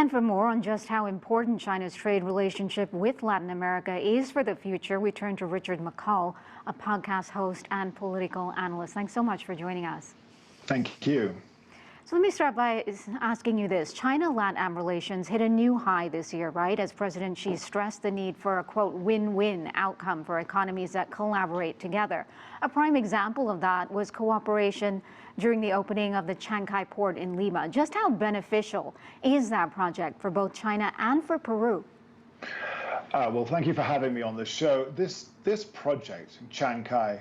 And for more on just how important China's trade relationship with Latin America is for the future, we turn to Richard McColl, a podcast host and political analyst. Thanks so much for joining us. Thank you. So let me start by asking you this. China-LatAm relations hit a new high this year, right? As President Xi stressed the need for a, quote, win-win outcome for economies that collaborate together. A prime example of that was cooperation during the opening of the Chancay port in Lima. Just how beneficial is that project for both China and for Peru? Well, thank you for having me on the show. This project, Chancay,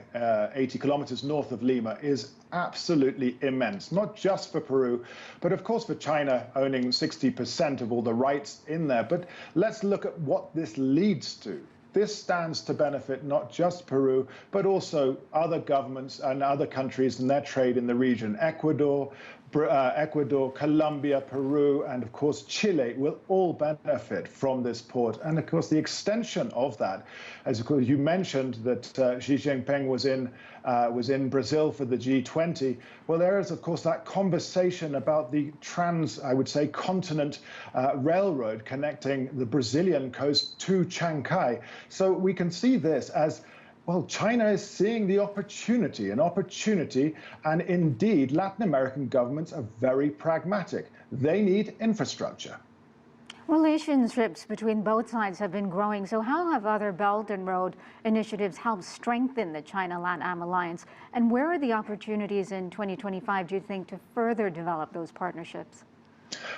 80 kilometers north of Lima, is absolutely immense, not just for Peru, but of course for China owning 60% of all the rights in there. But let's look at what this leads to. This stands to benefit not just Peru, but also other governments and other countries and their trade in the region. Ecuador, Colombia, Peru, and of course Chile will all benefit from this port. And of course the extension of that, as of course you mentioned that Xi Jinping was in Brazil for the G20. Well, there is of course that conversation about the I would say, continent railroad connecting the Brazilian coast to Chancay. So we can see this as, well, China is seeing the opportunity, and indeed, Latin American governments are very pragmatic. They need infrastructure. Relationships between both sides have been growing. So how have other Belt and Road initiatives helped strengthen the China-LatAm alliance? And where are the opportunities in 2025, do you think, to further develop those partnerships?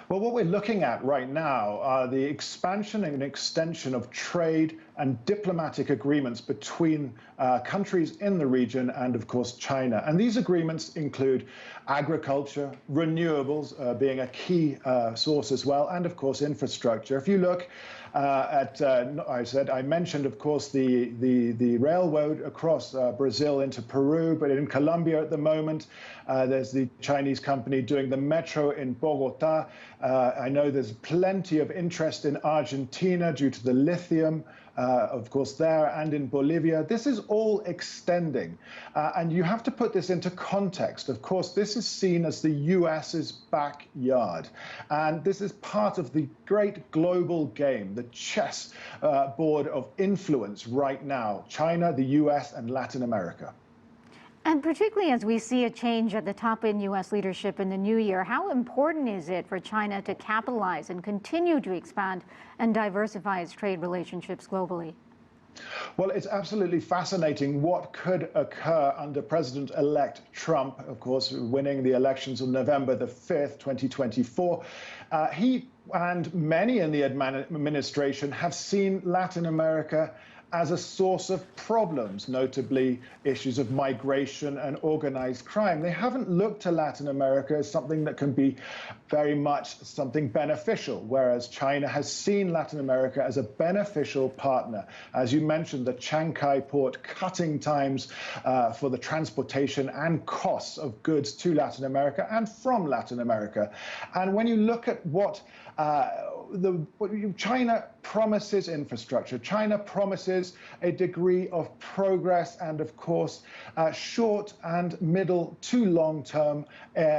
Well, what we're looking at right now are the expansion and extension of trade and diplomatic agreements between countries in the region and, of course, China. And these agreements include agriculture, renewables being a key source as well, and, of course, infrastructure. If you look I mentioned, of course, the railroad across Brazil into Peru, but in Colombia at the moment, there's the Chinese company doing the metro in Bogota. I know there's plenty of interest in Argentina due to the lithium, of course, there, and in Bolivia. This is all extending. And you have to put this into context. Of course, this is seen as the US's backyard. And this is part of the great global game, the chess board of influence right now, China, the US, and Latin America. And particularly as we see a change at the top in U.S. leadership in the new year, how important is it for China to capitalize and continue to expand and diversify its trade relationships globally? Well, it's absolutely fascinating what could occur under President-elect Trump, of course, winning the elections on November the 5th, 2024. He and many in the administration have seen Latin America as a source of problems, notably issues of migration and organized crime. They haven't looked to Latin America as something that can be very much something beneficial, whereas China has seen Latin America as a beneficial partner. As you mentioned, the Chancay port cutting times for the transportation and costs of goods to Latin America and from Latin America. And when you look at what China promises infrastructure. China promises a degree of progress and, of course, short and middle to long-term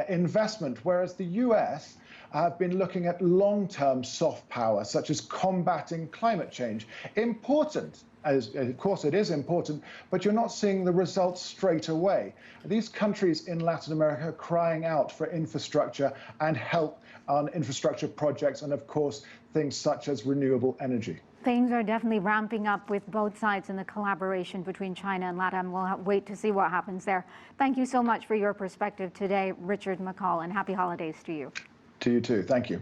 investment, whereas the US have been looking at long-term soft power, such as combating climate change. Important. Of course, it is important, but you're not seeing the results straight away. These countries in Latin America are crying out for infrastructure and help on infrastructure projects and, of course, things such as renewable energy. Things are definitely ramping up with both sides in the collaboration between China and LatAm. We'll wait to see what happens there. Thank you so much for your perspective today, Richard McColl, and happy holidays to you. To you too. Thank you.